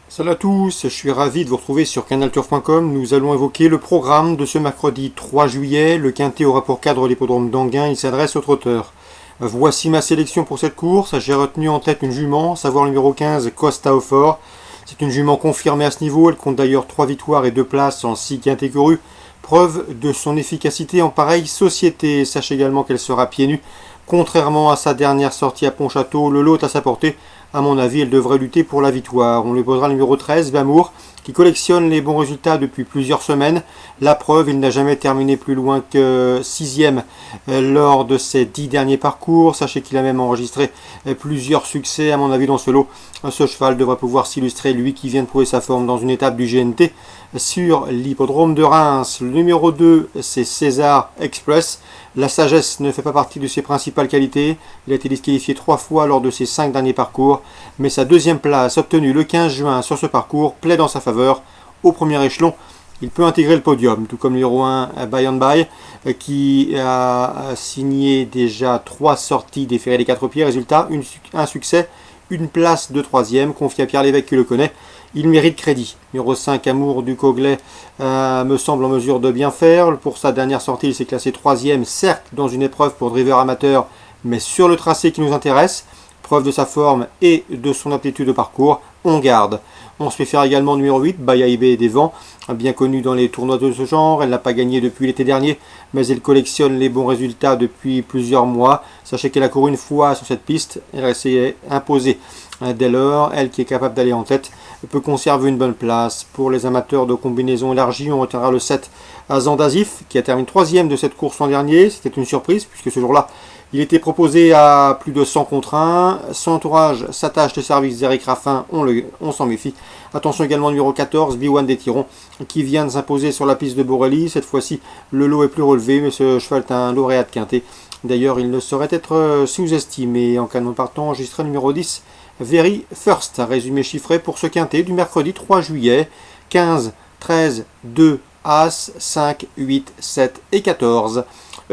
Salut à tous, je suis ravi de vous retrouver sur canalturf.com. Nous allons évoquer le programme de ce mercredi 3 juillet. Le quintet aura pour cadre l'hippodrome d'Anguin, il s'adresse aux trotteurs. Voici ma sélection pour cette course. J'ai retenu en tête une jument, à savoir le numéro 15, Costa au Fort. C'est une jument confirmée à ce niveau, elle compte d'ailleurs 3 victoires et 2 places en 6 quintets courus. Preuve de son efficacité en pareille société. Sachez également qu'elle sera pieds nus. Contrairement à sa dernière sortie à Pontchâteau, le lot est à sa portée. À mon avis, elle devrait lutter pour la victoire. On lui posera le numéro 13, Bamour, qui collectionne les bons résultats depuis plusieurs semaines. La preuve, il n'a jamais terminé plus loin que 6e lors de ses 10 derniers parcours. Sachez qu'il a même enregistré plusieurs succès, à mon avis, dans ce lot. Ce cheval devrait pouvoir s'illustrer, lui qui vient de prouver sa forme dans une étape du GNT sur l'hippodrome de Reims. Le numéro 2, c'est César Express. La sagesse ne fait pas partie de ses principales qualités. Il a été disqualifié 3 fois lors de ses 5 derniers parcours, mais sa deuxième place obtenue le 15 juin sur ce parcours plaide en sa faveur. Au premier échelon, il peut intégrer le podium, tout comme le numéro 1 By and By, qui a signé déjà 3 sorties déférées des 4 pieds. Résultat, un succès, une place de 3e, confié à Pierre Lévesque qui le connaît. Il mérite crédit. Numéro 5, Amour du Coglet, me semble en mesure de bien faire. Pour sa dernière sortie, il s'est classé 3e, certes dans une épreuve pour driver amateur, mais sur le tracé qui nous intéresse. Preuve de sa forme et de son aptitude de parcours, on garde. On se fait faire également numéro 8, Bayaïbé des Vents, bien connue dans les tournois de ce genre. Elle n'a pas gagné depuis l'été dernier, mais elle collectionne les bons résultats depuis plusieurs mois. Sachez qu'elle a couru une fois sur cette piste, elle s'est imposée. Dès lors, elle qui est capable d'aller en tête peut conserver une bonne place. Pour les amateurs de combinaisons élargies, on retiendra le 7 Azandazif, qui a terminé 3e de cette course l'an dernier. C'était une surprise, puisque ce jour-là, il était proposé à plus de 100 contre 1. Son entourage s'attache de service d'Eric Raffin, on s'en méfie. Attention également au numéro 14, B1 des Tirons, qui vient de s'imposer sur la piste de Borelli. Cette fois-ci, le lot est plus relevé, mais ce cheval est un lauréat de quintet. D'ailleurs, il ne saurait être sous-estimé. En canon partant, enregistré numéro 10, Very First. Résumé chiffré pour ce quintet du mercredi 3 juillet. 15, 13, 2, As, 5, 8, 7 et 14.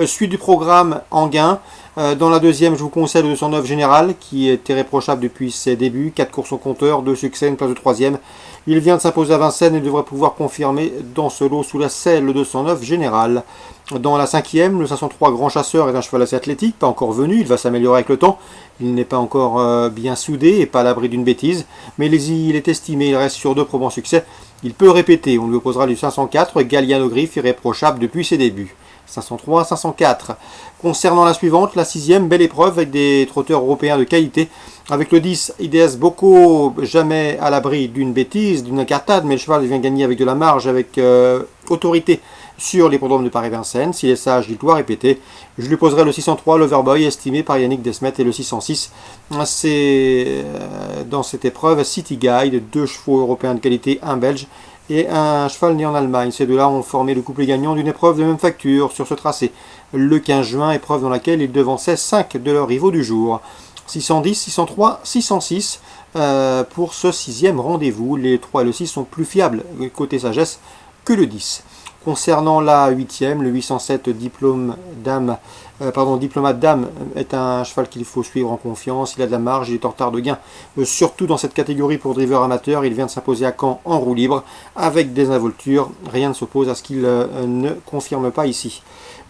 Suite du programme Anguin. Dans la deuxième, je vous conseille le 209 Général, qui est irréprochable depuis ses débuts. 4 courses au compteur, 2 succès, une place de 3e. Il vient de s'imposer à Vincennes et devrait pouvoir confirmer dans ce lot sous la selle le 209 Général. Dans la cinquième, le 503 Grand Chasseur est un cheval assez athlétique, pas encore venu, il va s'améliorer avec le temps. Il n'est pas encore bien soudé et pas à l'abri d'une bêtise, mais il est estimé, il reste sur 2 probants succès. Il peut répéter, on lui opposera du 504, Galliano Griff, irréprochable depuis ses débuts. 503, 504. Concernant la suivante, la 6e, belle épreuve avec des trotteurs européens de qualité. Avec le 10, IDS Bocco, jamais à l'abri d'une bêtise, d'une incartade, mais le cheval vient gagner avec de la marge, avec autorité sur l'hippodrome de Paris-Vincennes. S'il est sage, il doit répéter. Je lui poserai le 603, l'Overboy, estimé par Yannick Desmet, et le 606. C'est dans cette épreuve City Guide, 2 chevaux européens de qualité, un belge et un cheval né en Allemagne. Ces deux-là ont formé le couplet gagnant d'une épreuve de même facture sur ce tracé. Le 15 juin, épreuve dans laquelle ils devançaient 5 de leurs rivaux du jour. 610, 603, 606 pour ce 6e rendez-vous. Les 3 et le 6 sont plus fiables côté sagesse que le 10. Concernant la 8e, le 807 Diplomate Dame est un cheval qu'il faut suivre en confiance. Il a de la marge, il est en retard de gain. Surtout dans cette catégorie pour driver amateur, il vient de s'imposer à Caen en roue libre avec des involtures. Rien ne s'oppose à ce qu'il ne confirme pas ici.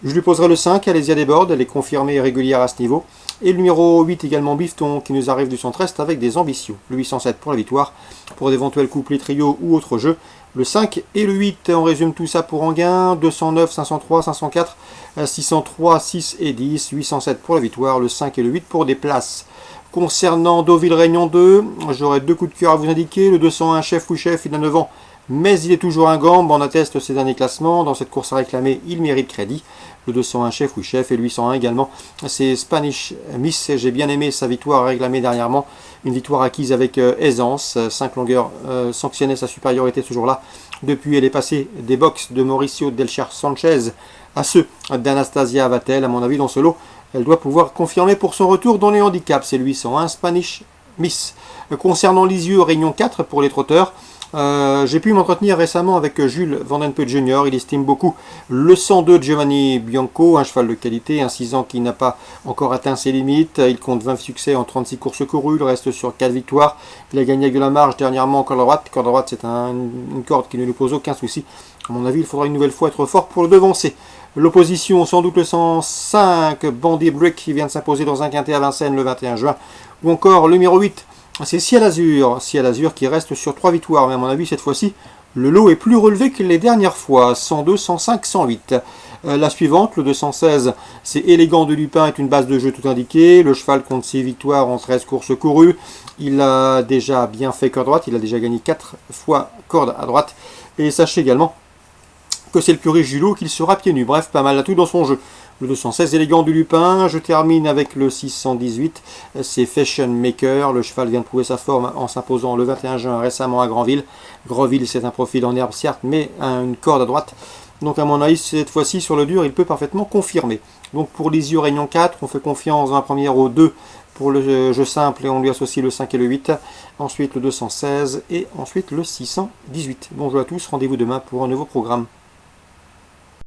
Je lui poserai le 5, Alésia Desbordes, elle est confirmée et régulière à ce niveau. Et le numéro 8 également, Bifton, qui nous arrive du centre-est avec des ambitions. Le 807 pour la victoire, pour d'éventuels couplets trio ou autres jeux. Le 5 et le 8, on résume tout ça pour Anguin. 209, 503, 504, 603, 6 et 10. 807 pour la victoire, le 5 et le 8 pour des places. Concernant Deauville-Réunion 2, j'aurai 2 coups de cœur à vous indiquer. Le 201, Chef ou Chef, il a 9 ans, mais il est toujours un gambe, on atteste ses derniers classements. Dans cette course à réclamer, il mérite crédit. Le 201 Chef ou Chef et le 801 également. C'est Spanish Miss, j'ai bien aimé sa victoire réclamée dernièrement. Une victoire acquise avec aisance. 5 longueurs sanctionnaient sa supériorité ce jour-là. Depuis, elle est passée des box de Mauricio Delcher Sanchez à ceux d'Anastasia Vatel. À mon avis, dans ce lot, elle doit pouvoir confirmer pour son retour dans les handicaps. C'est le 801 Spanish Miss. Concernant Lisieux, Réunion 4 pour les trotteurs, J'ai pu m'entretenir récemment avec Jules Vandenput Jr. Il estime beaucoup le 102 de Giovanni Bianco, un cheval de qualité, un 6 ans qui n'a pas encore atteint ses limites. Il compte 20 succès en 36 courses courues, il reste sur 4 victoires. Il a gagné avec de la marge dernièrement en corde à droite. Corde à droite, c'est une corde qui ne lui pose aucun souci. À mon avis, il faudra une nouvelle fois être fort pour le devancer. L'opposition, sans doute le 105, Bandit Brick, qui vient de s'imposer dans un quintet à Vincennes le 21 juin. Ou encore le numéro 8, c'est Ciel Azur qui reste sur 3 victoires. Mais à mon avis, cette fois-ci, le lot est plus relevé que les dernières fois. 102, 105, 108. La suivante, le 216, c'est Élégant de Lupin, est une base de jeu tout indiquée. Le cheval compte 6 victoires en 13 courses courues. Il a déjà bien fait corde droite. Il a déjà gagné 4 fois corde à droite. Et sachez également que c'est le plus riche du lot, qu'il sera pieds nus. Bref, pas mal à tout dans son jeu. Le 216, Élégant du Lupin. Je termine avec le 618, c'est Fashion Maker. Le cheval vient de prouver sa forme en s'imposant le 21 juin récemment à Granville. Granville, c'est un profil en herbe, certes, mais une corde à droite. Donc à mon avis, cette fois-ci, sur le dur, il peut parfaitement confirmer. Donc pour l'Isio Réunion 4, on fait confiance dans la première au 2 pour le jeu simple et on lui associe le 5 et le 8. Ensuite le 216 et ensuite le 618. Bonjour à tous, rendez-vous demain pour un nouveau programme.